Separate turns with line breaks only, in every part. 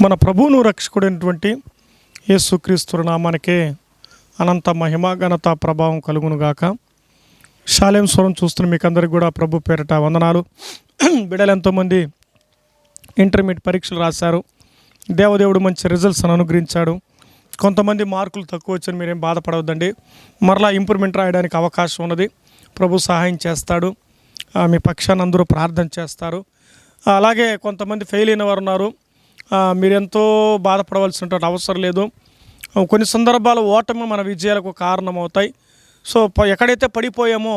మన ప్రభువును రక్షకుడైనటువంటి యేసుక్రీస్తు నామానికే అనంత మహిమ ఘనత ప్రభావం కలుగునుగాక. షాలేం స్వరం చూస్తున్న మీకు అందరికీ కూడా ప్రభు పేరిట వందనాలు. బిడ్డలు ఎంతోమంది ఇంటర్మీడియట్ పరీక్షలు రాశారు. దేవదేవుడు మంచి రిజల్ట్స్ అనుగ్రహించాడు. కొంతమంది మార్కులు తక్కువ వచ్చని మీరేం బాధపడవద్దండి. మరలా ఇంప్రూవ్మెంట్ రాయడానికి అవకాశం ఉన్నది. ప్రభు సహాయం చేస్తాడు. మీ పక్షాన్ని అందరూ ప్రార్థన చేస్తారు. అలాగే కొంతమంది ఫెయిల్ అయిన వారు ఉన్నారు. మీరెంతో బాధపడవలసిన అవసరం లేదు. కొన్ని సందర్భాలు ఓటమి మన విజయాలకు కారణమవుతాయి. సో ఎక్కడైతే పడిపోయామో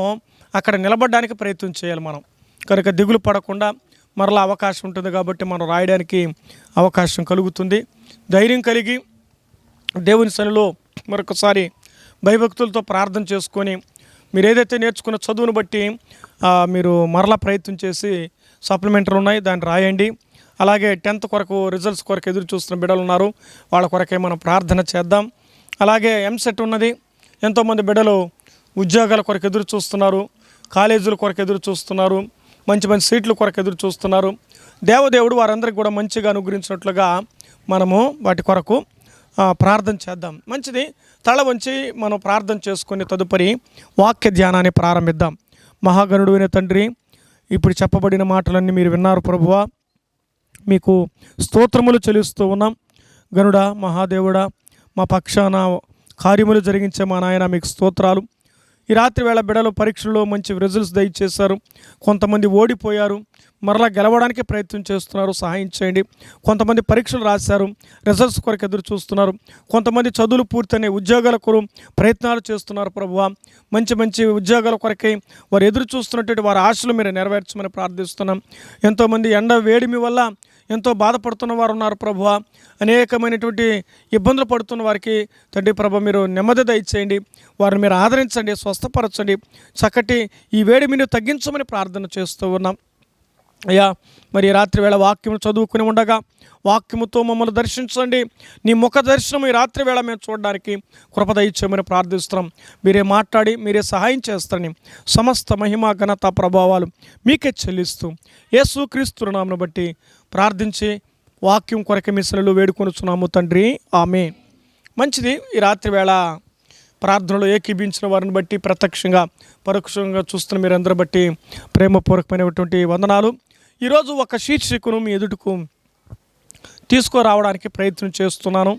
అక్కడ నిలబడడానికి ప్రయత్నం చేయాలి మనం. కనుక దిగులు పడకుండా మరలా అవకాశం ఉంటుంది కాబట్టి మనం రాయడానికి అవకాశం కలుగుతుంది. ధైర్యం కలిగి దేవుని సన్నిధిలో మరొకసారి భయభక్తులతో ప్రార్థన చేసుకొని మీరు ఏదైతే నేర్చుకున్న చదువును బట్టి మీరు మరలా ప్రయత్నం చేసి సప్లిమెంటరీ ఉన్నాయి దాన్ని రాయండి. అలాగే 10th కొరకు రిజల్ట్స్ కొరకు ఎదురు చూస్తున్న బిడ్డలు ఉన్నారు, వాళ్ళ కొరకే మనం ప్రార్థన చేద్దాం. అలాగే ఎంసెట్ ఉన్నది. ఎంతోమంది బిడ్డలు ఉద్యోగాల కొరకు ఎదురు చూస్తున్నారు, కాలేజీల కొరకు ఎదురు చూస్తున్నారు, మంచి మంచి సీట్ల కొరకు ఎదురు చూస్తున్నారు. దేవదేవుడు వారందరికీ కూడా మంచిగా అనుగ్రహించినట్లుగా మనము వాటి కొరకు ప్రార్థన చేద్దాం. మంచిది. తల వంచి మనం ప్రార్థన చేసుకుని తదుపరి వాక్య ధ్యానాన్ని ప్రారంభిద్దాం. మహాగణుడైన తండ్రి, ఇప్పుడు చెప్పబడిన మాటలన్నీ మీరు విన్నారు ప్రభువా, మీకు స్తోత్రములు చెల్లిస్తూ ఉన్నాం. గనుడా, మహాదేవుడా, మా పక్షాన కార్యములు జరిగించే మా నాయన మీకు స్తోత్రాలు. ఈ రాత్రి వేళ బిడ్డలు పరీక్షల్లో మంచి రిజల్ట్స్ దయచేశారు. కొంతమంది ఓడిపోయారు, మరలా గెలవడానికి ప్రయత్నం చేస్తున్నారు, సహాయం చేయండి. కొంతమంది పరీక్షలు రాశారు, రిజల్ట్స్ కొరకు ఎదురు చూస్తున్నారు. కొంతమంది చదువులు పూర్తయిన ఉద్యోగాల కొరకు ప్రయత్నాలు చేస్తున్నారు ప్రభువా. మంచి మంచి ఉద్యోగాల కొరకై వారు ఎదురు చూస్తున్నటువంటి వారి ఆశలు మీరు నెరవేర్చమని ప్రార్థిస్తున్నాం. ఎంతోమంది ఎండ వేడిమి వల్ల ఎంతో బాధపడుతున్న వారు ఉన్నారు ప్రభువా. అనేకమైనటువంటి ఇబ్బందులు పడుతున్న వారికి తండ్రి ప్రభు మీరు నెమ్మది దయచేయండి, వారిని మీరు ఆదరించండి, స్వస్థపరచండి. చక్కటి ఈ వేడిమిని తగ్గించమని ప్రార్థన చేస్తూ ఉన్నాం అయ్యా. మరి రాత్రి వేళ వాక్యము చదువుకుని ఉండగా వాక్యముతో మమ్మల్ని దర్శించండి. నీ ముఖ దర్శనం ఈ రాత్రి వేళ మేము చూడడానికి కృప దయచేయమని ప్రార్థిస్తున్నాం. మీరే మాట్లాడి మీరే సహాయం చేస్తారని సమస్త మహిమ ఘనత ప్రభావాలు మీకే చెల్లిస్తూ యేసుక్రీస్తు నామమును బట్టి ప్రార్థించి వాక్యం కొరకే మీ సన్నిధిలో వేడుకొనుచున్నాము తండ్రి, ఆమేన్. మంచిది. ఈ రాత్రి వేళ ప్రార్థనలో ఏకీభించిన వారిని బట్టి ప్రత్యక్షంగా పరోక్షంగా చూస్తున్న మీరందరూ బట్టి ప్రేమపూర్వకమైనటువంటి వందనాలు. ఈరోజు ఒక శీర్షికను మీ ఎదుటకు తీసుకురావడానికి ప్రయత్నం చేస్తున్నాను.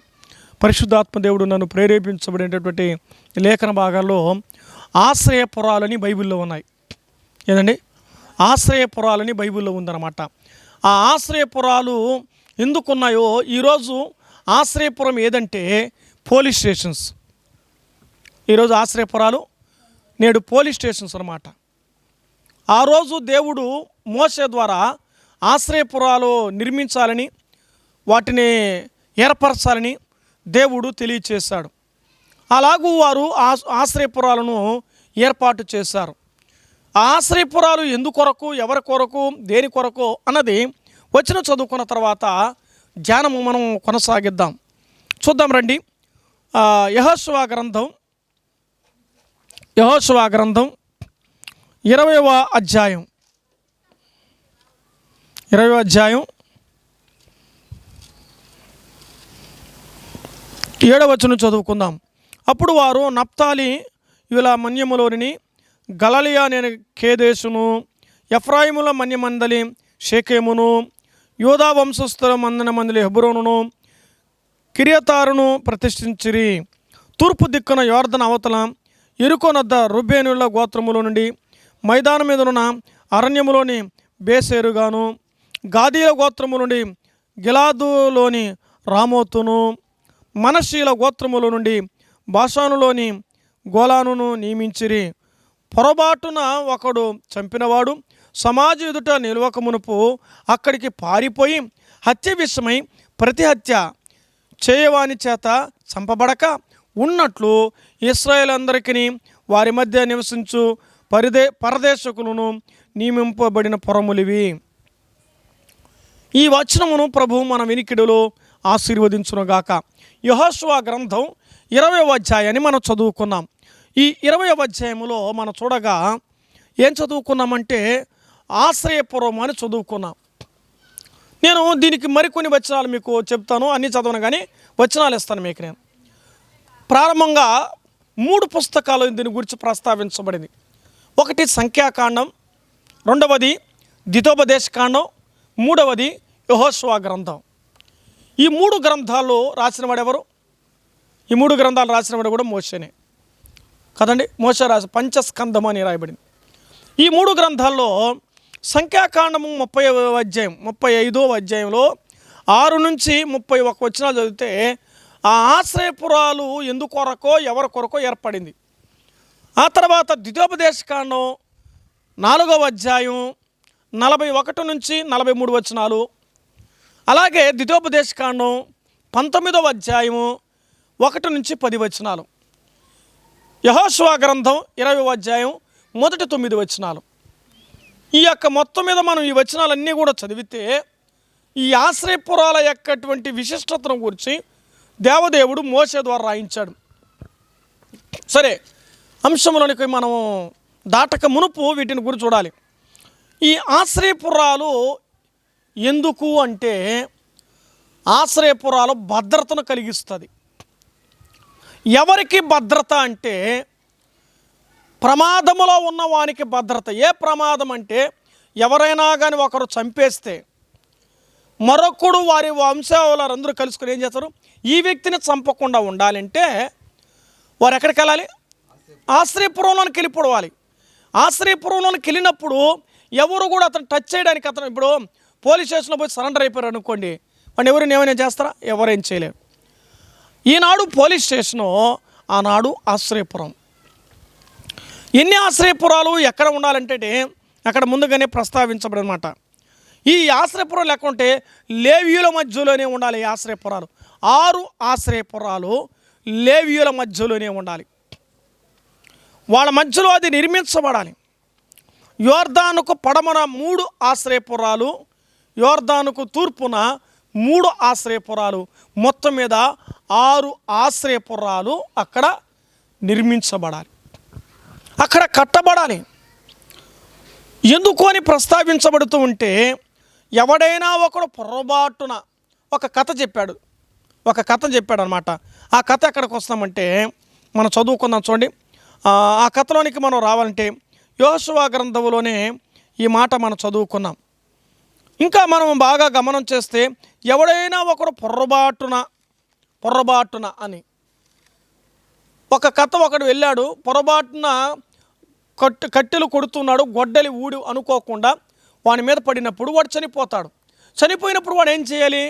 పరిశుద్ధాత్మ దేవుడు నన్ను ప్రేరేపించబడినటువంటి లేఖన భాగాల్లో ఆశ్రయపురాలని బైబిల్లో ఉన్నాయి. ఏదండి? ఆశ్రయపురాలని బైబిల్లో ఉందన్నమాట. ఆ ఆశ్రయపురాలు ఎందుకున్నాయో, ఈరోజు ఆశ్రయపురం ఏదంటే పోలీస్ స్టేషన్స్. ఈరోజు ఆశ్రయపురాలు నేడు పోలీస్ స్టేషన్స్ అన్నమాట. ఆ రోజు దేవుడు మోషే ద్వారా ఆశ్రయపురాలు నిర్మించాలని, వాటిని ఏర్పరచాలని దేవుడు తెలియచేశాడు. అలాగూ వారు ఆశ్రయపురాలను ఏర్పాటు చేశారు. ఆ ఆశ్రయపురాలు ఎందుకొరకు, ఎవరి కొరకు, దేని కొరకు అన్నది వచ్చిన చదువుకున్న తర్వాత ధ్యానము మనం కొనసాగిద్దాం. చూద్దాం రండి. యెహోషువ గ్రంథం 20వ అధ్యాయం 7వ వచనం చదువుకుందాం. అప్పుడు వారు నప్తాలి యుల మన్యములోని గలలియా నేను కేదేశును, ఎఫ్రాయిముల మన్యమందలి షేకెమును, యూదా వంశస్థుల మందలి హెబ్రోనును, కిరియతారును ప్రతిష్ఠించిరి. తూర్పు దిక్కున యోర్దను అవతల యెరికోనొద్ద రూబేనుల గోత్రములో నుండి మైదానం మీదనున్న అరణ్యములోని బేసేరుగాను, గాదీల గోత్రము నుండి గిలాదులోని రామోతును, మనషీల గోత్రములో నుండి బాషానులోని గోలానును నియమించిరి. పొరబాటున ఒకడు చంపినవాడు సమాజ ఎదుట నిలవక మునుపు అక్కడికి పారిపోయి హత్య విషయమై ప్రతి హత్య చేయవాని చేత చంపబడక ఉన్నట్లు ఇశ్రాయేలందరికీ వారి మధ్య నివసించు పరదేశకులను నియమింపబడిన పురములివి. ఈ వచనమును ప్రభు మన వినికిడిలో ఆశీర్వదించునుగాక. యెహోషువ గ్రంథం 20వ అధ్యాయాన్ని మనం చదువుకున్నాం. ఈ 20వ అధ్యాయంలో మనం చూడగా ఏం చదువుకున్నామంటే ఆశ్రయపురం అని చదువుకున్నాం. నేను దీనికి మరికొన్ని వచనాలు మీకు చెప్తాను, అన్నీ చదవను కానీ వచనాలు ఇస్తాను మీకు. నేను ప్రారంభంగా 3 పుస్తకాలు దీని గురించి ప్రస్తావించబడింది. ఒకటి సంఖ్యాకాండం, రెండవది ద్వితోపదేశకాండం, మూడవది యెహోషువ గ్రంథం. ఈ 3 గ్రంథాలు రాసినవాడు ఎవరు? ఈ 3 గ్రంథాలు రాసినవాడు కూడా మోషేనే కదండి. మోషే రాసి పంచస్కంధం అని రాయబడింది. ఈ 3 గ్రంథాల్లో సంఖ్యాకాండము 30వ అధ్యాయం 35వ అధ్యాయంలో 6 నుంచి 31 వచనాలు చదివితే ఆ ఆశ్రయపురాలు ఎందుకొరకో ఎవరి కొరకో ఏర్పడింది. ఆ తర్వాత ద్వితోపదేశకాండం 4వ అధ్యాయం 41 నుంచి 43 వచనాలు, అలాగే ద్వితోపదేశకాండం 19వ అధ్యాయము 1 నుంచి 10 వచనాలు, యెహోషువ గ్రంథం 20వ అధ్యాయం మొదటి 9 వచనాలు. ఈ యొక్క మొత్తం మీద మనం ఈ వచనాలన్నీ కూడా చదివితే ఈ ఆశ్రయపురాల యొక్కటువంటి విశిష్టతను గురించి దేవదేవుడు మోషే ద్వారా రాయించాడు. సరే, అంశంలోనికి మనం దాటక మునుపు వీటిని గురించి చూడాలి. ఈ ఆశ్రయపురాలు ఎందుకు అంటే ఆశ్రయపురాలు భద్రతను కలిగిస్తుంది. ఎవరికి భద్రత అంటే ప్రమాదములో ఉన్న వానికి భద్రత. ఏ ప్రమాదం అంటే ఎవరైనా కానీ ఒకరు చంపేస్తే మరొకడు వారి వంశావళులందరూ కలుసుకుని ఏం చేస్తారు, ఈ వ్యక్తిని చంపకుండా ఉండాలంటే వారు ఎక్కడికి వెళ్ళాలి? ఆశ్రయపురంలోనికి వెళ్ళిపోవాలి. ఆశ్రయపురంలోనికి వెళ్ళినప్పుడు ఎవరు కూడా అతను టచ్ చేయడానికి, అతను ఇప్పుడు పోలీస్ స్టేషన్లో పోయి సరెండర్ అయిపోయారు అనుకోండి, వాడిని ఎవరైనా ఏమైనా చేస్తారా? ఎవరేం చేయలేరు. ఈనాడు పోలీస్ స్టేషను, ఆనాడు ఆశ్రయపురం. ఎన్ని ఆశ్రయపురాలు ఎక్కడ ఉండాలంటే అక్కడ ముందుగానే ప్రస్తావించబడనమాట. ఈ ఆశ్రయపురాలు ఎక్కడ ఉంటే లేవీయుల మధ్యలోనే ఉండాలి. ఈ ఆశ్రయపురాలు 6 ఆశ్రయపురాలు లేవీయుల మధ్యలోనే ఉండాలి. వాళ్ళ మధ్యలో అది నిర్మించబడాలి. యోర్దానుకు పడమర 3 ఆశ్రయపురాలు, యోర్దానుకు తూర్పున 3 ఆశ్రయపురాలు, మొత్తం మీద 6 ఆశ్రయపురాలు అక్కడ నిర్మించబడాలి, అక్కడ కట్టబడాలి. ఎందుకు అని ప్రస్తావించబడుతూ ఉంటే ఎవడైనా ఒకడు పొరపాటున ఒక కథ చెప్పాడు అనమాట. ఆ కథ ఎక్కడికి వస్తామంటే మనం చదువుకుందాం చూడండి. ఆ కథలోనికి మనం రావాలంటే యెహోషువ గ్రంథంలోనే ఈ మాట మనం చదువుకున్నాం. ఇంకా మనం బాగా గమనం చేస్తే ఎవడైనా ఒకడు పొరపాటున అని ఒక కథ, ఒకడు వెళ్ళాడు పొరపాటున కట్టెలు కొడుతున్నాడు, గొడ్డలి ఊడి అనుకోకుండా వాని మీద పడినప్పుడు వాడు చనిపోతాడు. చనిపోయినప్పుడు వాడు ఏం చేయాలి?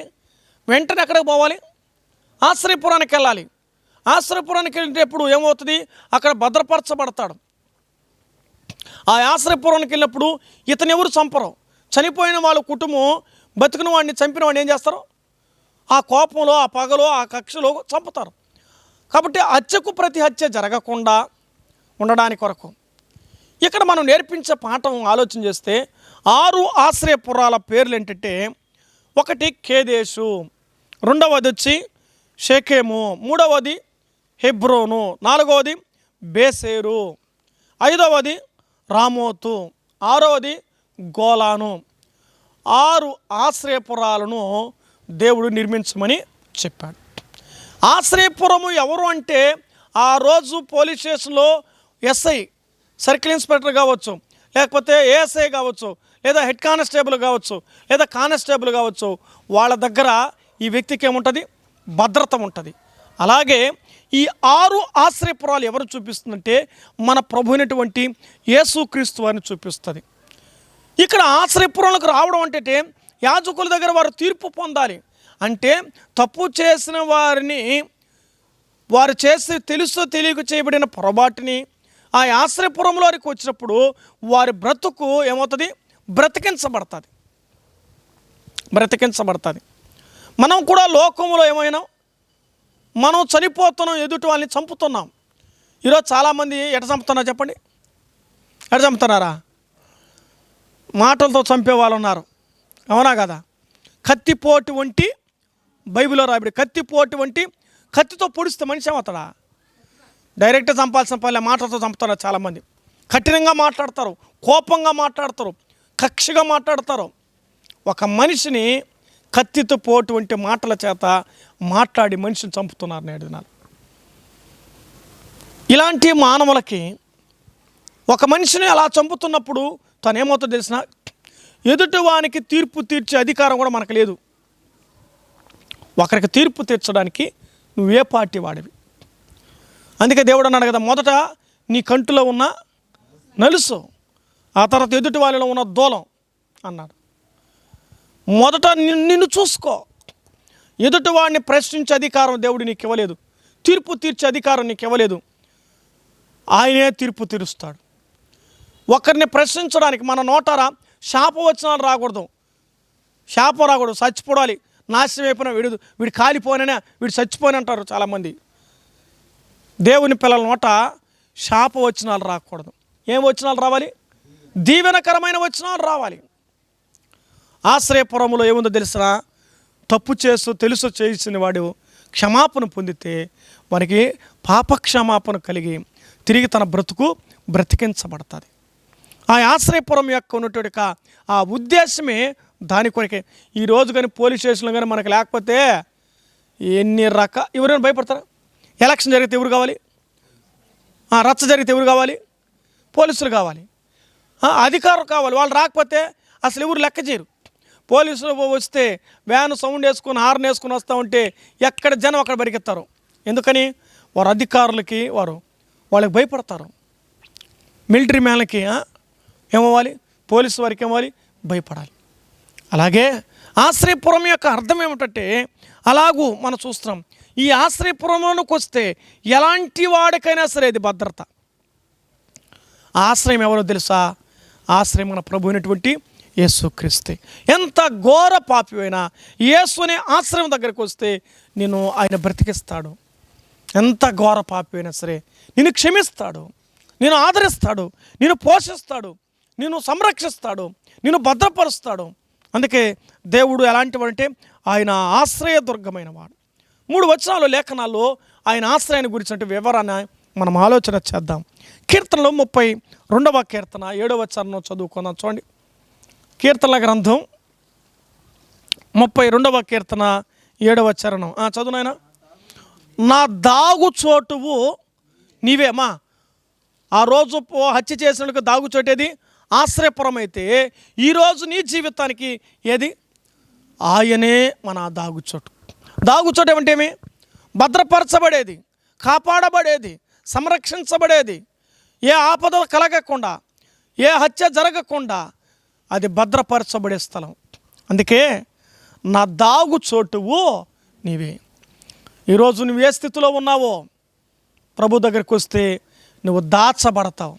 వెంటనే ఎక్కడికి పోవాలి? ఆశ్రయపురానికి వెళ్ళాలి. ఆశ్రయపురానికి వెళ్ళేటప్పుడు ఏమవుతుంది? అక్కడ భద్రపరచబడతాడు. ఆ ఆశ్రయపురానికి వెళ్ళినప్పుడు ఇతను ఎవరు చంపరు. చనిపోయిన వాళ్ళ కుటుంబం బతికిన వాడిని చంపిన వాడిని ఏం చేస్తారు? ఆ కోపంలో, ఆ పగలో, ఆ కక్షలో చంపుతారు. కాబట్టి హత్యకు ప్రతి హత్య జరగకుండా ఉండడానికి కొరకు ఇక్కడ మనం నేర్పించే పాఠం ఆలోచన చేస్తే 6 ఆశ్రయపురాల పేర్లు ఏంటంటే, ఒకటి కేదేశు, రెండవది వచ్చి షెకెము, మూడవది హెబ్రోను, నాలుగవది బేసేరు, ఐదవది రామోతు, ఆరవది గోలాను. 6 ఆశ్రయపురాలను దేవుడు నిర్మించమని చెప్పాడు. ఆశ్రయపురము ఎవరు అంటే ఆ రోజు పోలీస్ స్టేషన్లో ఎస్ఐ, సర్కిల్ ఇన్స్పెక్టర్ కావచ్చు, లేకపోతే ఏఎస్ఐ కావచ్చు, లేదా హెడ్ కానిస్టేబుల్ కావచ్చు, లేదా కానిస్టేబుల్ కావచ్చు, వాళ్ళ దగ్గర ఈ వ్యక్తికి ఏముంటుంది? భద్రత ఉంటుంది. అలాగే ఈ 6 ఆశ్రయపురాలు ఎవరు చూపిస్తుందంటే మన ప్రభు అయినటువంటి యేసుక్రీస్తు వారిని చూపిస్తుంది. ఇక్కడ ఆశ్రయపురాలకు రావడం అంటే యాజకుల దగ్గర వారు తీర్పు పొందాలి. అంటే తప్పు చేసిన వారిని, వారు చేసి తెలుసో తెలియక చేయబడిన పొరపాటుని ఆ ఆశ్రయపురంలోకి వచ్చినప్పుడు వారి బ్రతుకు ఏమవుతుంది? బ్రతికించబడుతుంది. మనం కూడా లోకంలో ఏమైనా మనం చనిపోతున్నాం, ఎదుటి వాళ్ళని చంపుతున్నాం. ఈరోజు చాలామంది ఎట చంపుతున్నారు చెప్పండి? ఎట చంపుతున్నారా? మాటలతో చంపే వాళ్ళు ఉన్నారు, అవునా కదా? కత్తిపోటు వంటి, బైబిల్లో రాబడి కత్తిపోటు వంటి, కత్తితో పొడిస్తే మనిషి ఏమవుతాడా? డైరెక్ట్గా చంపాల్సిన పల్లె మాటలతో చంపుతారు. చాలామంది కఠినంగా మాట్లాడతారు, కోపంగా మాట్లాడతారు, కక్షగా మాట్లాడతారు. ఒక మనిషిని కత్తితో పోటు వంటి మాటల చేత మాట్లాడి మనిషిని చంపుతున్నారు నేడు దినాలు. ఇలాంటి మానవులకి ఒక మనిషిని అలా చంపుతున్నప్పుడు తనేమవుతుందో తెలిసిన, ఎదుటి వానికి తీర్పు తీర్చే అధికారం కూడా మనకు లేదు. ఒకరికి తీర్పు తీర్చడానికి నువ్వే పార్టీ వాడివి. అందుకే దేవుడు అన్నాడు కదా, మొదట నీ కంటిలో ఉన్న నలుసు, ఆ తర్వాత ఎదుటి వాళ్ళలో ఉన్న దూలం అన్నాడు. మొదట నిన్ను చూసుకో. ఎదుటి వాడిని ప్రశ్నించే అధికారం దేవుడు నీకు ఇవ్వలేదు. తీర్పు తీర్చే అధికారం నీకు ఇవ్వలేదు. ఆయనే తీర్పు తీరుస్తాడు. ఒకరిని ప్రశ్నించడానికి మన నోటారా శాపవచనాలు రాకూడదు. శాపం రాకూడదు. చచ్చిపోవాలి, నాశనం అయిపోయినా వీడు కాలిపోయినా, వీడు చచ్చిపోయిన అంటారు చాలామంది. దేవుని పిల్లల నోట శాపవచనాలు రాకూడదు. ఏం వచనాలు రావాలి? దీవెనకరమైన వచనాలు రావాలి. ఆశ్రయపురంలో ఏముందో తెలిసినా, తప్పు చేస్తూ తెలుసు చేసిన వాడు క్షమాపణ పొందితే వానికి పాపక్షమాపణ కలిగి తిరిగి తన బ్రతుకు బ్రతికించబడుతుంది. ఆ ఆశ్రయపురం యొక్క ఉన్నటువంటి ఆ ఉద్దేశమే దాని కొరకే. ఈరోజు కానీ పోలీస్ స్టేషన్లో కానీ మనకు లేకపోతే ఎన్ని ఎవరైనా భయపడతారా? ఎలక్షన్ జరిగితే ఎవరు కావాలి? రచ్చ జరిగితే ఎవరు కావాలి? పోలీసులు కావాలి, అధికారులు కావాలి. వాళ్ళు రాకపోతే అసలు ఎవరు లెక్క చేయరు. పోలీసులు వస్తే వ్యాన్ సౌండ్ వేసుకొని హార్న్ వేసుకొని వస్తూ ఉంటే ఎక్కడ జనం అక్కడ బరికెత్తారు. ఎందుకని? వారు అధికారులకి వాళ్ళకి భయపడతారు. మిలిటరీ మ్యాన్లకి ఏమవ్వాలి? పోలీసు వారికి ఏమవ్వాలి? భయపడాలి. అలాగే ఆశ్రయపురం యొక్క అర్థం ఏమిటంటే, అలాగూ మనం చూస్తున్నాం, ఈ ఆశ్రయపురంలోకి వస్తే ఎలాంటి వాడికైనా సరే ఇది భద్రత. ఆశ్రయం ఎవరో తెలుసా? ఆశ్రయం మన ప్రభు అయినటువంటి యేసుక్రీస్తే. ఎంత ఘోర పాపి అయినా యేసునే ఆశ్రయం దగ్గరికి వస్తే నేను ఆయన బ్రతికిస్తాడు. ఎంత ఘోర పాపి అయినా సరే నిన్ను క్షమిస్తాడు, నేను ఆదరిస్తాడు, నేను పోషిస్తాడు, నిన్ను సంరక్షిస్తాడు, నిన్ను భద్రపరుస్తాడు. అందుకే దేవుడు ఎలాంటి వాడంటే ఆయన ఆశ్రయదుర్గమైన వాడు. 3 వచనాలు లేఖనాల్లో ఆయన ఆశ్రయాన్ని గురించినటువంటి వివరాన్ని మనం ఆలోచన చేద్దాం. కీర్తనలో 32వ కీర్తన 7వ వచనం చదువుకుందాం. చూడండి, కీర్తనల గ్రంథం 32వ కీర్తన 7వ వచనం చదువునైనా. నా దాగు చోటువు నీవేమా. ఆ రోజు హత్య చేసినందుకు దాగు చోటేది ఆశ్రయపురం అయితే, ఈరోజు నీ జీవితానికి ఏది? ఆయనే మన దాగుచోటు. దాగుచోటు ఏమంటేమి? భద్రపరచబడేది, కాపాడబడేది, సంరక్షించబడేది, ఏ ఆపద కలగకుండా, ఏ హత్య జరగకుండా అది భద్రపరచబడే స్థలం. అందుకే నా దాగుచోటువు నీవే. ఈరోజు నువ్వు ఏ స్థితిలో ఉన్నావో ప్రభు దగ్గరికి వస్తే నువ్వు దాచబడతావు.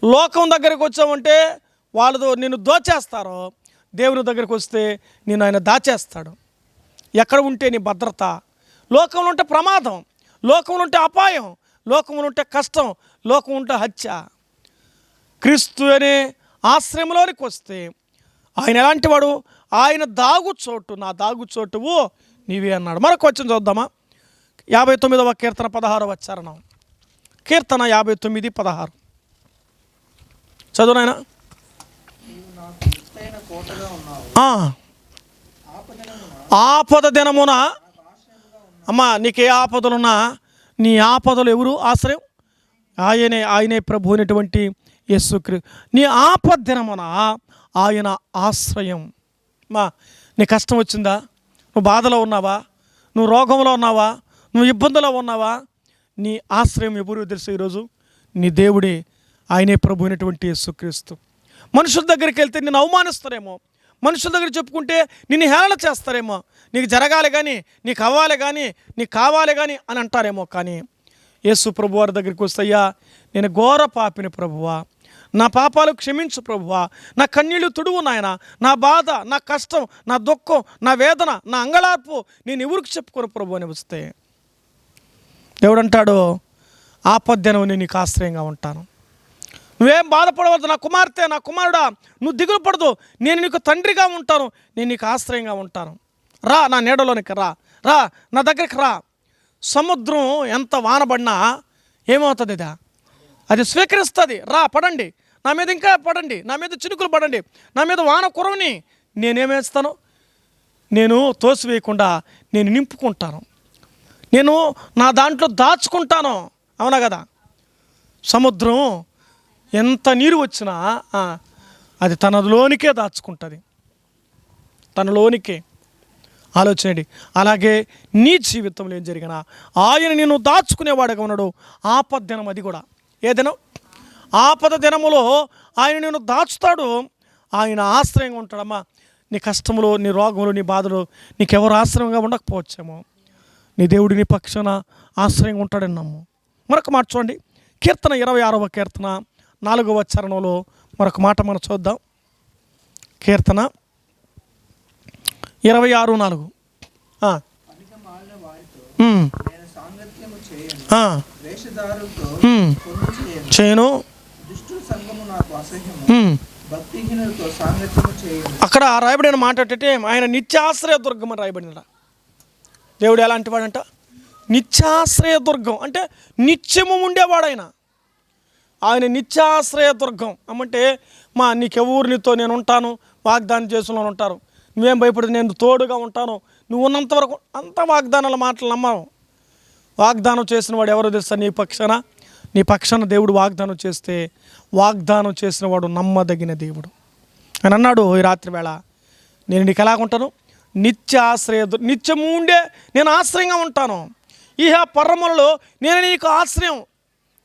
లోకం దగ్గరికి వచ్చావంటే వాళ్ళు నిన్ను దోచేస్తారో, దేవుని దగ్గరికి వస్తే నేను ఆయన దాచేస్తాడు. ఎక్కడ ఉంటే నీ భద్రత? లోకంలో ఉంటే ప్రమాదం, లోకంలో ఉంటే అపాయం, లోకంలో ఉంటే కష్టం, లోకం ఉంటే హత్య. క్రీస్తు అనే ఆశ్రయంలోనికి వస్తే ఆయన ఎలాంటి వాడు? ఆయన దాగుచోటు, నా దాగుచోటువు నీవే అన్నాడు. మరొక వచనం చూద్దామా? 59వ కీర్తన 16వ వచనం. కీర్తన 59:16 చదువునైనా. ఆపద దినమున అమ్మా, నీకే ఆపదలున్నా నీ ఆపదలు ఎవరు ఆశ్రయం? ఆయనే ప్రభు అయినటువంటి యేసుక్రీస్తు. నీ ఆపద దినమున ఆయన ఆశ్రయం. మా నీ కష్టం వచ్చిందా? నువ్వు బాధలో ఉన్నావా? నువ్వు రోగంలో ఉన్నావా? నువ్వు ఇబ్బందులో ఉన్నావా? నీ ఆశ్రయం ఎవరు తెలుసు? ఈరోజు నీ దేవుడే, ఆయనే ప్రభు అయినటువంటి యేసుక్రీస్తు. మనుషుల దగ్గరికి వెళ్తే నిన్ను అవమానిస్తారేమో, మనుషుల దగ్గర చెప్పుకుంటే నిన్ను హేళన చేస్తారేమో, నీకు జరగాలి కానీ, నీకు అవ్వాలి కానీ, నీకు కావాలి కానీ అని అంటారేమో. కానీ యేసు ప్రభు వారి దగ్గరికి వస్తే, అయ్యా నేను ఘోర పాపిని ప్రభువా, నా పాపాలు క్షమించు ప్రభువా, నా కన్నీళ్లు తుడువు నాయన, నా బాధ, నా కష్టం, నా దుఃఖం, నా వేదన, నా అంగళార్పు నేను ఎవరికి చెప్పుకోను ప్రభు అని వస్తే దేవుడు అంటాడు, ఆపద్దినం నేను నీకు ఆశ్రయంగా ఉంటాను. నువ్వేం బాధపడవద్దు నా కుమార్తె, నా కుమారుడా, నువ్వు దిగులు పడదు, నేను నీకు తండ్రిగా ఉంటాను, నేను నీకు ఆశ్రయంగా ఉంటాను. రా నా నీడలోనికి రా, నా దగ్గరికి రా. సముద్రం ఎంత వానబడినా ఏమవుతుంది? అది స్వీకరిస్తుంది. రా పడండి, నా మీద ఇంకా పడండి, నా మీద చినుకులు పడండి, నా మీద వాన కురవని నేనేమేస్తాను? నేను తోసివేయకుండా నేను నింపుకుంటాను, నేను నా దాంట్లో దాచుకుంటాను. అవునా కదా? సముద్రం ఎంత నీరు వచ్చినా అది తనలోనికే దాచుకుంటుంది, తనలోనికే. ఆలోచనండి. అలాగే నీ జీవితంలో ఏం జరిగినా ఆయన నేను దాచుకునేవాడుగా ఉన్నాడు. ఆపద దినం, అది కూడా ఏ దినం? ఆపద దినములో ఆయన నేను దాచుతాడు. ఆయన ఆశ్రయంగా ఉంటాడమ్మా. నీ కష్టములు, నీ రోగములు, నీ బాధలు నీకెవరు ఆశ్రయంగా ఉండకపోవచ్చేమో, నీ దేవుడు నీ పక్షాన ఆశ్రయంగా ఉంటాడని నమ్ము. మరొక మాట చూడండి, కీర్తన 26వ కీర్తన 4వ చరణంలో మరొక మాట మనం చూద్దాం. కీర్తన 26:4. చేయను, అక్కడ రాయబడిన మాట అంటే ఆయన నిత్యాశ్రయ దుర్గం అని రాయబడినట. దేవుడు ఎలాంటి వాడంట? నిత్యాశ్రయ దుర్గం అంటే నిత్యము ఉండేవాడు ఆయన. ఆయన నిత్యాశ్రయ దుర్గం అమ్మంటే నీకెవరు నీతో నేను ఉంటాను, వాగ్దానం చేసుకుని ఉంటారు, నువ్వేం భయపడదు, నేను తోడుగా ఉంటాను, నువ్వు ఉన్నంత వరకు. అంత వాగ్దానాల మాటలు నమ్మవు. వాగ్దానం చేసిన వాడు ఎవరో తెలుసా? నీ పక్షాన దేవుడు వాగ్దానం చేస్తే వాగ్దానం చేసిన వాడు నమ్మదగిన దేవుడు. ఆయన అన్నాడు ఈ రాత్రి వేళ, నేను నీకు ఎలాగుంటాను? నిత్యాశ్రయ, నిత్యము ఉండే నేను ఆశ్రయంగా ఉంటాను. ఇహ పరములలో నేను నీకు ఆశ్రయం,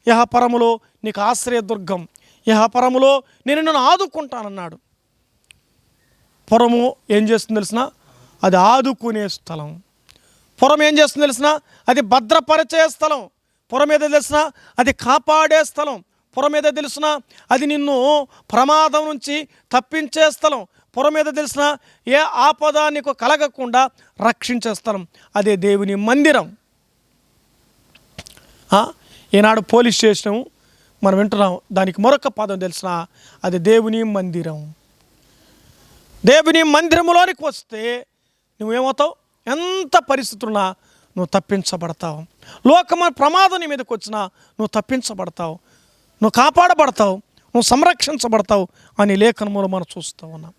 ఇహ పరములో నీకు ఆశ్రయ దుర్గం, ఇహ పరములో నేను నిన్ను ఆదుకుంటానన్నాడు. పురము ఏం చేస్తుంది తెలిసిన? అది ఆదుకునే స్థలం. పురం ఏం చేస్తుంది తెలిసిన? అది భద్రపరిచే స్థలం. పురం ఏదో తెలిసిన? అది కాపాడే స్థలం. పురం ఏదో తెలిసిన? అది నిన్ను ప్రమాదం నుంచి తప్పించే స్థలం. పురం ఏదో తెలిసిన? ఏ ఆపద నీకు కలగకుండా రక్షించే స్థలం. అదే దేవుని మందిరం. ఈనాడు పోలీస్ స్టేషన్ మనం వింటున్నాం, దానికి మరొక పదం తెలిసిన? అది దేవుని మందిరం. దేవుని మందిరములోనికి వస్తే నువ్వేమవుతావు? ఎంత పరిస్థితున్నా నువ్వు తప్పించబడతావు. లోకమైన ప్రమాదం నీ మీదకి వచ్చినా నువ్వు తప్పించబడతావు, నువ్వు కాపాడబడతావు, నువ్వు సంరక్షించబడతావు అని లేఖనములో మనం చూస్తూ ఉన్నాం.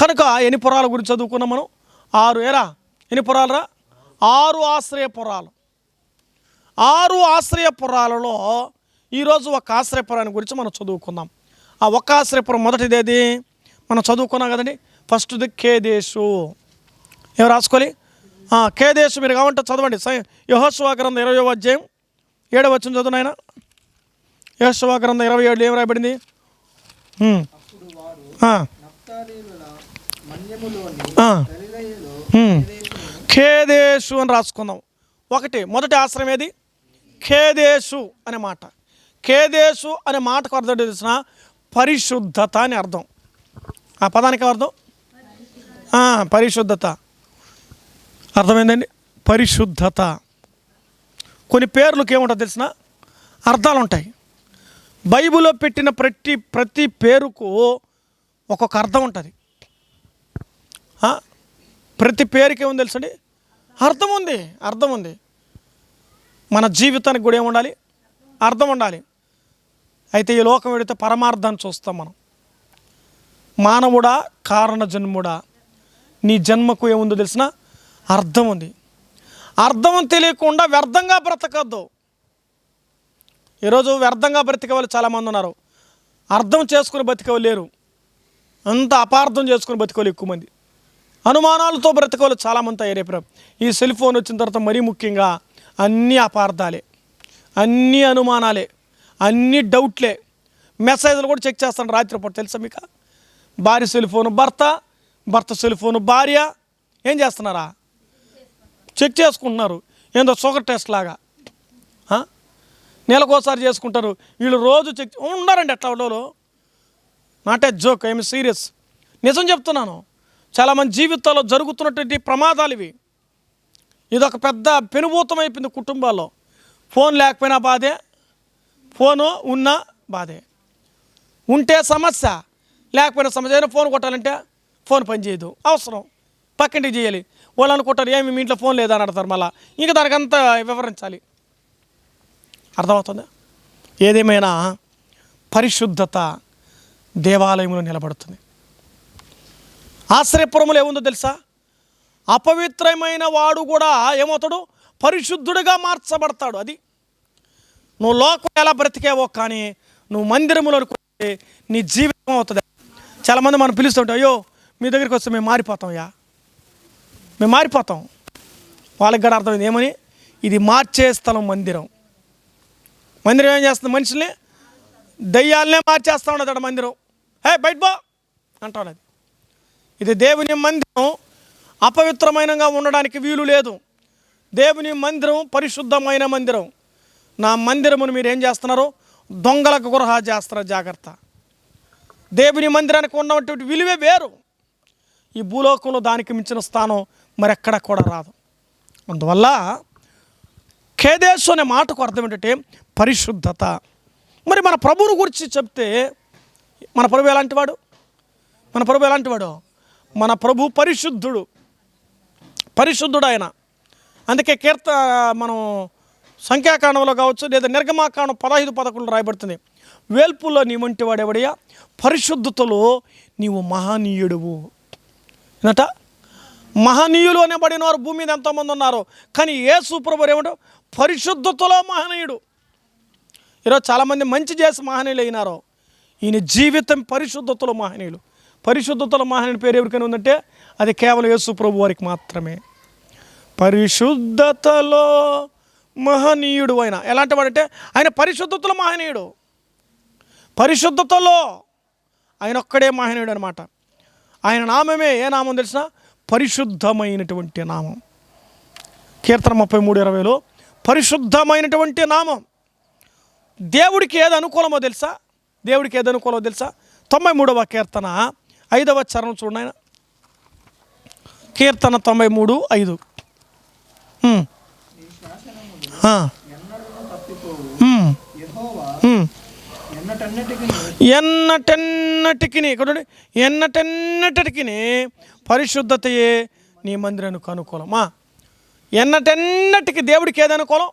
కనుక ఎన్ని పురాల గురించి చదువుకున్నాం మనం? 6 ఎన్ని పురాలరా? 6 ఆశ్రయపురాలు. 6 ఆశ్రయపురాలలో ఈరోజు ఒక ఆశ్రయపురాన్ని గురించి మనం చదువుకుందాం. ఆ ఒక్క ఆశ్రయపురం మొదటిదేది మనం చదువుకున్నాం కదండి. ఫస్ట్ది కేదేశు. ఏం రాసుకోవాలి? కేదేశు. మీరు కావంటే చదవండి. యెహోషువ గ్రంథం 20వ అధ్యాయం 7వ వచనం చదువు నాయన. యెహోషువ గ్రంథం 27 ఏం రాయబడింది? కేదేశు అని రాసుకుందాం. మొదటి ఆశ్రయం ఏది? కేదేశు అనే మాట. కేదేశు అనే మాటకు అర్థం తెలిసిన? పరిశుద్ధత అని అర్థం. ఆ పదానికి అర్థం పరిశుద్ధత. అర్థమైందండి? పరిశుద్ధత. కొన్ని పేర్లకు ఏముంటుంది తెలిసిన? అర్థాలు ఉంటాయి. బైబిల్లో పెట్టిన ప్రతి పేరుకు ఒక్కొక్క అర్థం ఉంటుంది. ప్రతి పేరుకి ఏముంది తెలుసండి? అర్థం ఉంది. మన జీవితానికి కూడా ఏముండాలి? అర్థం ఉండాలి. అయితే ఈ లోకం వెడితే పరమార్థాన్ని చూస్తాం మనం. మానవుడా, కారణ జన్ముడా, నీ జన్మకు ఏముందో తెలిసిన? అర్థం ఉంది. అర్థం తెలియకుండా వ్యర్థంగా బ్రతకద్దు. ఈరోజు వ్యర్థంగా బ్రతికే వాళ్ళు చాలామంది ఉన్నారు. అర్థం చేసుకుని బ్రతికే వాళ్ళు లేరు. అంత అపార్థం చేసుకుని బ్రతికే వాళ్ళు ఎక్కువ మంది. అనుమానాలతో బ్రతికే వాళ్ళు చాలామంది తయారైపోయారు. ఈ సెల్ ఫోన్ వచ్చిన తర్వాత మరీ ముఖ్యంగా అన్నీ అపార్థాలే, అన్నీ అనుమానాలే, అన్నీ డౌట్లే. మెసేజ్లు కూడా చెక్ చేస్తాను రాత్రిపూట. తెలుసా మీకు? భార్య సెల్ ఫోను భర్త, భర్త సెల్ ఫోను భార్య ఏం చేస్తున్నారా? చెక్ చేసుకుంటున్నారు. ఏందో షుగర్ టెస్ట్ లాగా నెలకోసారి చేసుకుంటారు. వీళ్ళు రోజు చెక్ ఉన్నారండి. ఎట్లా వాళ్ళు not a joke, I'm serious. నిజం చెప్తున్నాను. చాలామంది జీవితాల్లో జరుగుతున్నటువంటి ప్రమాదాలు ఇవి. ఇదొక పెద్ద పెనుభూతం అయిపోయింది కుటుంబాల్లో. ఫోన్ లేకపోయినా బాధే, ఫోను ఉన్నా బాధే. ఉంటే సమస్య, లేకపోయినా సమస్య. ఏదైనా ఫోన్ కొట్టాలంటే ఫోన్ పని చేయదు, అవసరం పక్కింటికి చేయాలి. వాళ్ళు అనుకుంటారు ఏమి మీ ఇంట్లో ఫోన్ లేదా అని అడతారు. మళ్ళీ ఇంకా దానికి అంతా వివరించాలి. అర్థమవుతుందా? ఏదేమైనా పరిశుద్ధత దేవాలయంలో నిలబడుతుంది. ఆశ్రయపురములు ఏముందో తెలుసా? అపవిత్రమైన వాడు కూడా ఏమవుతాడు? పరిశుద్ధుడిగా మార్చబడతాడు. అది నువ్వు లోకం ఎలా బ్రతికేవో కానీ నువ్వు మందిరములో నీ జీవితం అవుతుంది. చాలామంది మనం పిలుస్తుంటాం, అయ్యో మీ దగ్గరికి వస్తే మేము మారిపోతాం. వాళ్ళకి కూడా అర్థమైంది ఏమని, ఇది మార్చే స్థలం మందిరం. మందిరం ఏం చేస్తుంది? మనుషుల్ని, దయ్యాలనే మార్చేస్తూ ఉండదు మందిరం. బయట బా అంటా ఉన్నది. ఇది దేవుని మందిరం అపవిత్రమైనగా ఉండడానికి వీలు లేదు. దేవుని మందిరం పరిశుద్ధమైన మందిరం. నా మందిరమును మీరు ఏం చేస్తున్నారు? దొంగలకు గృహ చేస్తున్నారు. జాగ్రత్త. దేవుని మందిరానికి ఉన్నటువంటి విలువే వేరు. ఈ భూలోకంలో దానికి మించిన స్థానం మరెక్కడ కూడా రాదు. అందువల్ల కేదేశు అనే మాటకు అర్థం ఏంటంటే పరిశుద్ధత. మరి మన ప్రభువుని గురించి చెప్తే మన ప్రభు ఎలాంటివాడు? మన ప్రభు పరిశుద్ధుడు ఆయన. అందుకే మనం సంఖ్యాకాండంలో కావచ్చు, లేదా నిర్గమాకాండం 15:11 రాయబడుతుంది, వేల్పుల్లో నీ వంటి వాడెవడయ్యా, పరిశుద్ధతలో నీవు మహనీయుడువు. ఏంట? మహనీయులు అనబడిన వారు భూమి మీద ఎంతోమంది ఉన్నారు, కానీ యేసు ప్రభువు ఏమంటారు? పరిశుద్ధతలో మహనీయుడు. ఈరోజు చాలామంది మంచి చేసి మహనీయులు అయినారు. ఈయన జీవితం పరిశుద్ధతలో మహనీయులు. పరిశుద్ధతలో మహనీయుడి పేరు ఎవరికైనా ఉందంటే అది కేవలం యేసు ప్రభు వారికి మాత్రమే. పరిశుద్ధతలో మహనీయుడు ఆయన. ఎలాంటి వాడంటే ఆయన పరిశుద్ధతలో మహనీయుడు. పరిశుద్ధతలో ఆయన ఒక్కడే మహనీయుడు అనమాట. ఆయన నామమే ఏ నామం తెలిసిన? పరిశుద్ధమైనటువంటి నామం. కీర్తన 33:20లో పరిశుద్ధమైనటువంటి నామం. దేవుడికి ఏది అనుకూలమో తెలుసా? 93వ కీర్తన 5వ చరణం చూడండి ఆయన. కీర్తన 93:5. ఎన్నటెన్నటికి పరిశుద్ధతయే నీ మందిరానికి అనుకూలమా. ఎన్నటెన్నటికి దేవుడికి ఏది అనుకూలం?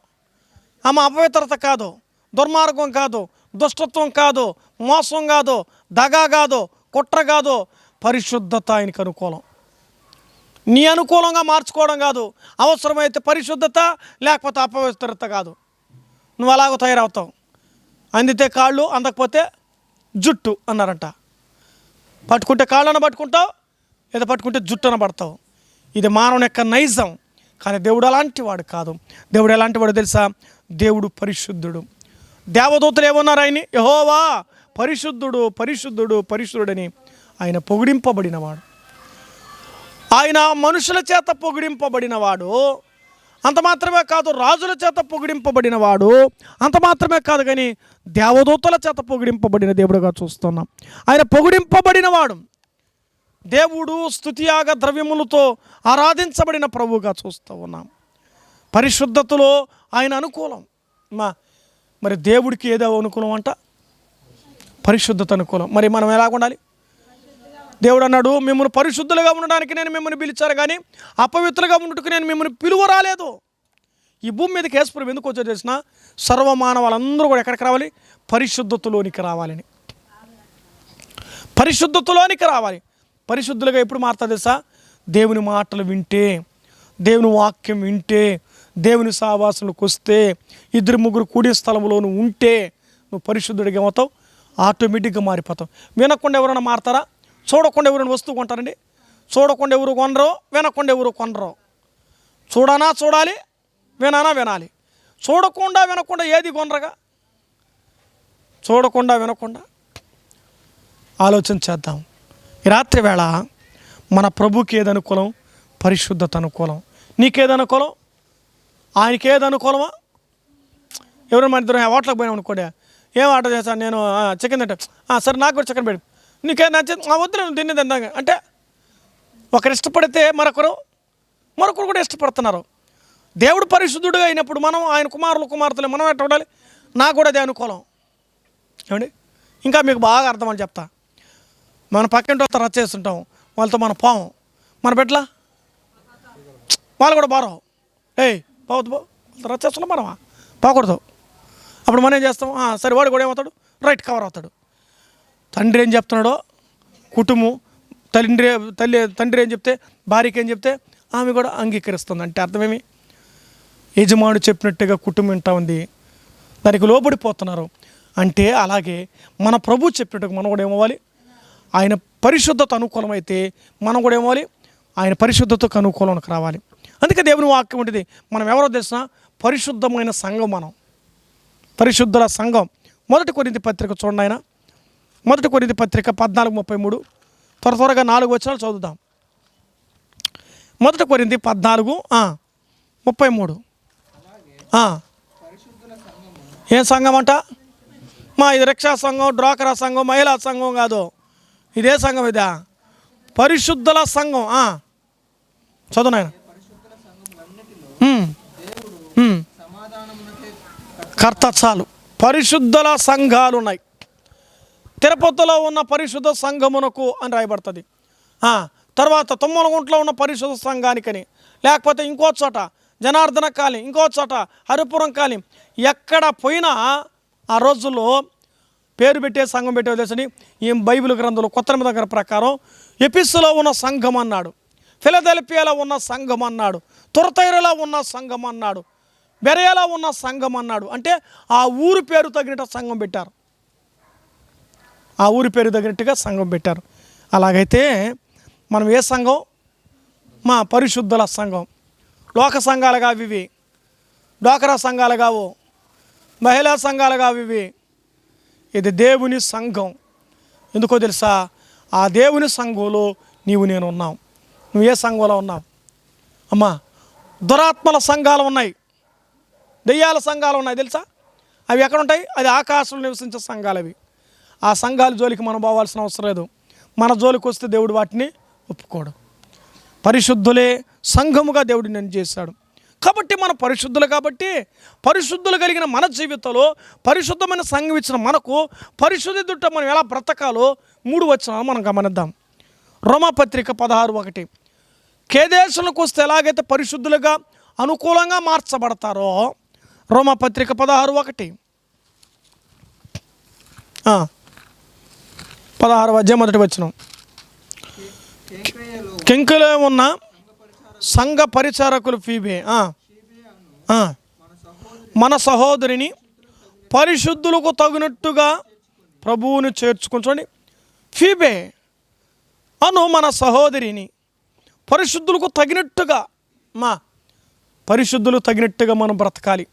అపవిత్రత కాదు, దుర్మార్గం కాదు, దుష్టత్వం కాదు, మోసం కాదు, దగా కాదు, కుట్ర కాదు. పరిశుద్ధత ఆయనకు అనుకూలం. నీ అనుకూలంగా మార్చుకోవడం కాదు. అవసరమైతే పరిశుద్ధత, లేకపోతే అపవిత్రత కాదు. నువ్వు అలాగ తయారవుతావు. అందితే కాళ్ళు, అందకపోతే జుట్టు అన్నారంట. పట్టుకుంటే కాళ్ళను పట్టుకుంటావు, లేదా పట్టుకుంటే జుట్టున పడతావు. ఇది మానవుని యొక్క నైజం. కానీ దేవుడు అలాంటి వాడు కాదు. దేవుడు ఎలాంటి వాడు తెలుసా? దేవుడు పరిశుద్ధుడు. దేవదూతలు ఏమన్నారు ఆయన్ని? యెహోవా పరిశుద్ధుడు, పరిశుద్ధుడు, పరిశుద్ధుడని ఆయన పొగిడింపబడినవాడు. ఆయన మనుషుల చేత పొగిడింపబడినవాడు. అంత మాత్రమే కాదు, రాజుల చేత పొగిడింపబడినవాడు. అంత మాత్రమే కాదు, కానీ దేవదూతల చేత పొగిడింపబడిన దేవుడుగా చూస్తున్నాం. ఆయన పొగిడింపబడినవాడు. దేవుడు స్తుతియాగ ద్రవ్యములతో ఆరాధించబడిన ప్రభువుగా చూస్తూ ఉన్నాం. పరిశుద్ధతలో ఆయన అనుకూలం. మరి దేవుడికి ఏదో అనుకూలం అంట? పరిశుద్ధత అనుకూలం. మరి మనం ఎలా ఉండాలి? దేవుడు అన్నాడు, మిమ్మల్ని పరిశుద్ధులుగా ఉండడానికి నేను మిమ్మల్ని పిలిచాను, కానీ అపవిత్రులుగా ఉండటకు నేను మిమ్మల్ని పిలువ రాలేదు. ఈ భూమి మీదకి యేసు ప్రభువు ఎందుకు వచ్చాడో తెలిసిన? సర్వమానవాళ్ళందరూ కూడా ఎక్కడికి రావాలి? పరిశుద్ధతలోనికి రావాలని. పరిశుద్ధతలోనికి రావాలి. పరిశుద్ధులుగా ఎప్పుడు మారుతా తెలుసా? దేవుని మాటలు వింటే, దేవుని వాక్యం వింటే, దేవుని సహవాసంలోకి వస్తే, 2-3 కూడే స్థలంలో నువ్వు ఉంటే నువ్వు పరిశుద్ధుడిగా ఏమవుతావు? ఆటోమేటిక్గా మారిపోతావు. వినకుండా ఎవరైనా మారుతారా? చూడకుండా ఎవరైనా వస్తువు కొంటారండి? చూడకుండా ఎవరు కొనరో, వినకుండా ఎవరు కొనరో. చూడనా చూడాలి, వినానా వినాలి. చూడకుండా వినకుండా ఏది కొనరగా? చూడకుండా వినకుండా ఆలోచన చేద్దాం. ఈ రాత్రి వేళ మన ప్రభుకి ఏది అనుకూలం? పరిశుద్ధత అనుకూలం. నీకేది అనుకూలం? ఆయనకి ఏది అనుకూలమా? ఎవరైనా మన ఇద్దరు హోటల్కి పోయినాం అనుకోండి, ఏం ఆర్డర్ చేస్తాను నేను? చికెన్ తింటా. సరే నాకు కూడా చికెన్ పెట్టి. నీకేం నచ్చింది? వద్దు నేను తినేది అందాక అంటే ఒకరు ఇష్టపడితే మరొకరు కూడా ఇష్టపడుతున్నారు. దేవుడు పరిశుద్ధుడుగా అయినప్పుడు మనం ఆయన కుమార్తెలు మనం ఎట్లా ఉండాలి? నాకు కూడా అదే అనుకూలం. ఏమండి, ఇంకా మీకు బాగా అర్థమని చెప్తా. మన పక్కింటి వాళ్ళతో రచ్చ చేస్తుంటాం, వాళ్ళతో మన పాము, మన బిడ్డలా వాళ్ళు కూడా బారో పోవద్దు వాళ్ళతో రచ్చ చేస్తున్నాం, మనమా పోకూడదు. అప్పుడు మనం ఏం చేస్తాం? సరే వాడు కూడా ఏమవుతాడు? రైట్ కవర్ అవుతాడు. తండ్రి ఏం చెప్తున్నాడో కుటుంబం, తండ్రి ఏం చెప్తే, భార్యకి ఏం చెప్తే ఆమె కూడా అంగీకరిస్తుంది. అంటే అర్థమేమి? యజమానుడు చెప్పినట్టుగా కుటుంబం వింటా ఉంది, దానికి లోబడిపోతున్నారు. అంటే అలాగే మన ప్రభు చెప్పినట్టుగా మనం కూడా ఏమవ్వాలి? ఆయన పరిశుద్ధత అనుకూలమైతే మనం కూడా ఏమవ్వాలి? ఆయన పరిశుద్ధతకు అనుకూలంకి రావాలి. అందుకే దేవుని వాక్యం ఉంటుంది, మనం ఎవరో తెలిసిన పరిశుద్ధమైన సంఘం, మనం పరిశుద్ధుల సంఘం. 1 కొరింథీ పత్రిక చూడండి ఆయన, 1 కొరింథీ పత్రిక 14:33. త్వరగా 4 వచనాలు చదువుదాం. 1 కొరింథీ 14:33. ఏం సంఘం అంట? ఇది రిక్షా సంఘం, డ్వాక్రా సంఘం, మహిళా సంఘం కాదు. ఇదే సంఘం, ఇదా పరిశుద్ధుల సంఘం. చదువు నాయన. కర్త చాలు. పరిశుద్ధుల సంఘాలు ఉన్నాయి. తిరుపతిలో ఉన్న పరిశుద్ధ సంఘమునకు అని రాయబడుతుంది. తర్వాత తుమ్మలగుంట్లో ఉన్న పరిశుద్ధ సంఘానికని, లేకపోతే ఇంకో చోట జనార్దన కాలనీ, ఇంకో చోట హరిపురం కాలనీ, ఎక్కడ పోయినా ఆ రోజుల్లో పేరు పెట్టే సంఘం పెట్టే తెలుసని ఈ బైబిల్ గ్రంథంలో కొత్త నిబంధన ప్రకారం ఎఫెసులో ఉన్న సంఘం అన్నాడు, ఫిలదెల్ఫియాలో ఉన్న సంఘం అన్నాడు, తురతైరలో ఉన్న సంఘం అన్నాడు, బెరయలో ఉన్న సంఘం అన్నాడు. అంటే ఆ ఊరు పేరు తగినట్టు సంఘం పెట్టారు, ఆ ఊరి పేరు తగినట్టుగా సంఘం పెట్టారు. అలాగైతే మనం ఏ సంఘం? పరిశుద్ధుల సంఘం. లోక సంఘాలు కావు ఇవి, డ్వాక్రా సంఘాలు కావు, మహిళా సంఘాలు కావు ఇవి. ఇది దేవుని సంఘం. ఎందుకో తెలుసా? ఆ దేవుని సంఘంలో నీవు నేను ఉన్నావు. నువ్వు ఏ సంఘంలో ఉన్నావు? అమ్మా, దురాత్మల సంఘాలు ఉన్నాయి, దెయ్యాల సంఘాలు ఉన్నాయి తెలుసా? అవి ఎక్కడ ఉంటాయి? అది ఆకాశంలో నివసించే సంఘాలు అవి. ఆ సంఘాల జోలికి మనం పోవాల్సిన అవసరం లేదు. మన జోలికి వస్తే దేవుడు వాటిని ఒప్పుకోడు. పరిశుద్ధులే సంఘముగా దేవుడు నేను చేశాడు. కాబట్టి మనం పరిశుద్ధులు, కాబట్టి పరిశుద్ధులు కలిగిన మన జీవితంలో పరిశుద్ధమైన సంఘం ఇచ్చిన మనకు పరిశుద్ధుట మనం ఎలా బ్రతకాలో 3 వచనాలు మనం గమనిద్దాం. రోమాపత్రిక 16:1. కేదేశంలోకి వస్తే ఎలాగైతే పరిశుద్ధులుగా అనుకూలంగా మార్చబడతారో, రోమాపత్రిక 16:1, 16వ అధ్యాయం 1వ వచనం. కెంకులో ఉన్న సంఘ పరిచారకులు ఫీబే మన సహోదరిని పరిశుద్ధులకు తగినట్టుగా ప్రభువుని చేర్చుకుంటండి. ఫీబే అను మన సహోదరిని పరిశుద్ధులకు తగినట్టుగా, పరిశుద్ధులు తగినట్టుగా మనం బ్రతకాలి.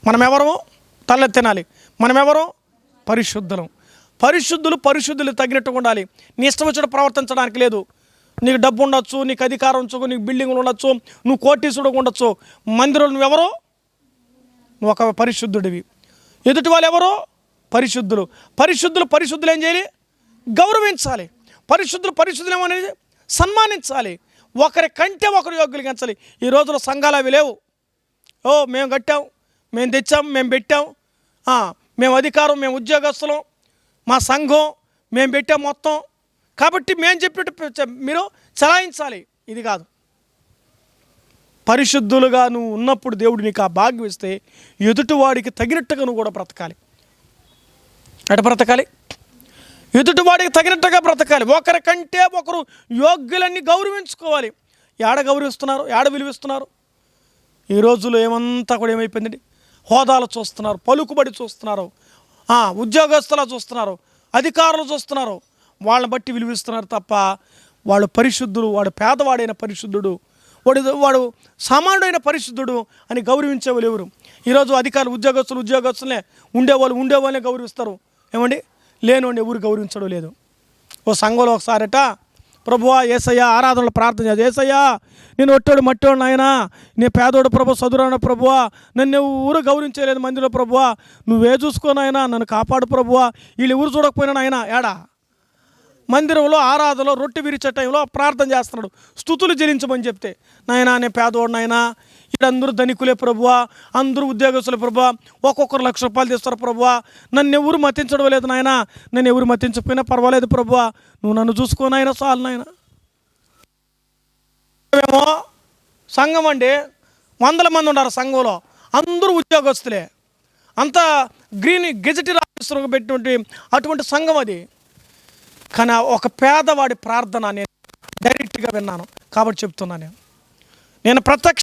మనం ఎవరో తలెత్తినాలి. మనం ఎవరో పరిశుద్ధులం. పరిశుద్ధులు తగినట్టుగా ఉండాలి. నీ ఇష్టం వచ్చిన ప్రవర్తించడానికి లేదు. నీకు డబ్బు ఉండొచ్చు, నీకు అధికారం ఉండొచ్చు, నీకు బిల్డింగ్లు ఉండొచ్చు, నువ్వు కోటీసుడుగా ఉండొచ్చు. మందిరంలో నువ్వెవరో? నువ్వు ఒక పరిశుద్ధుడివి. ఎదుటి వాళ్ళు ఎవరో? పరిశుద్ధులు. పరిశుద్ధులు ఏం చేయాలి? గౌరవించాలి. పరిశుద్ధులు ఏమనేది? సన్మానించాలి. ఒకరి కంటే ఒకరు యోగ్యులు ఎంచాలి. ఈ రోజులో సంఘాలు అవి లేవు. మేము కట్టాం, మేము తెచ్చాం, మేము పెట్టాం, మేము అధికారం, మేము ఉద్యోగస్తులం, మా సంఘం మేము పెట్టాం మొత్తం, కాబట్టి మేము చెప్పినట్టు మీరు చలాయించాలి. ఇది కాదు. పరిశుద్ధులుగా నువ్వు ఉన్నప్పుడు దేవుడు నీకు ఆ భాగ్యం ఇస్తే ఎదుటివాడికి తగినట్టుగా నువ్వు కూడా బ్రతకాలి. బ్రతకాలి, ఎదుటివాడికి తగినట్టుగా బ్రతకాలి. ఒకరికంటే ఒకరు యోగ్యులన్నీ గౌరవించుకోవాలి. ఏడ గౌరవిస్తున్నారు? ఏడ విలువిస్తున్నారు? ఈ రోజులో ఏమంతా కూడా ఏమైపోయిందండి? హోదాలు చూస్తున్నారు, పలుకుబడి చూస్తున్నారు, ఉద్యోగస్తులా చూస్తున్నారు, అధికారులు చూస్తున్నారు. వాళ్ళని బట్టి విలువిస్తున్నారు తప్ప వాళ్ళు పరిశుద్ధుడు, వాడు పేదవాడైన పరిశుద్ధుడు, వాడు సామాన్యుడైన పరిశుద్ధుడు అని గౌరవించేవాళ్ళు ఎవరు? ఈరోజు అధికారులు ఉద్యోగస్తులే ఉండేవాళ్ళనే గౌరవిస్తారు. ఏమండి? లేనివాడిని ఎవరు గౌరవించడం లేదు. ఓ సంఘంలో ఒకసారట, ప్రభువా యేసయ్యా ఆరాధనలో ప్రార్థన చేయాలి. యేసయ్యా నేను ఒట్టోడు మట్టోడు నాయనా, నేను పేదోడు ప్రభు, చదువురాను ప్రభువా, నన్ను ఎవరు గౌరవించలేదు మందిలో ప్రభువా, నువ్వే చూసుకోనాయనా, నన్ను కాపాడు ప్రభువా, వీళ్ళు ఎవరు చూడకపోయినా నాయనా. ఏడా? మందిరంలో ఆరాధనలో రొట్టె విరిచే టైంలో ప్రార్థన చేస్తున్నాడు, స్తుతులు చెల్లించమని చెప్తే, నాయనా నేను పేదోడు నాయనా, వీళ్ళందరూ ధనికులే ప్రభువా, అందరూ ఉద్యోగస్తులే ప్రభువా, ఒక్కొక్కరు ₹1,00,000 తెస్తారు ప్రభువా, నన్ను ఎవరు మతించడం లేదు నాయనా, నన్ను ఎవరు మతించకపోయినా పర్వాలేదు ప్రభువా, నువ్వు నన్ను చూసుకోనాయనా చాలు నాయన. ఏమో సంఘం అండి, 100 మంది ఉన్నారు సంఘంలో, అందరూ ఉద్యోగస్తులే, అంతా గ్రీన్ గెజెట్ ఆఫీసర్గా పెట్టినటువంటి అటువంటి సంఘం అది. కానీ ఒక పేదవాడి ప్రార్థన నేను డైరెక్ట్గా విన్నాను కాబట్టి చెప్తున్నాను. నేను నేను ప్రత్యక్ష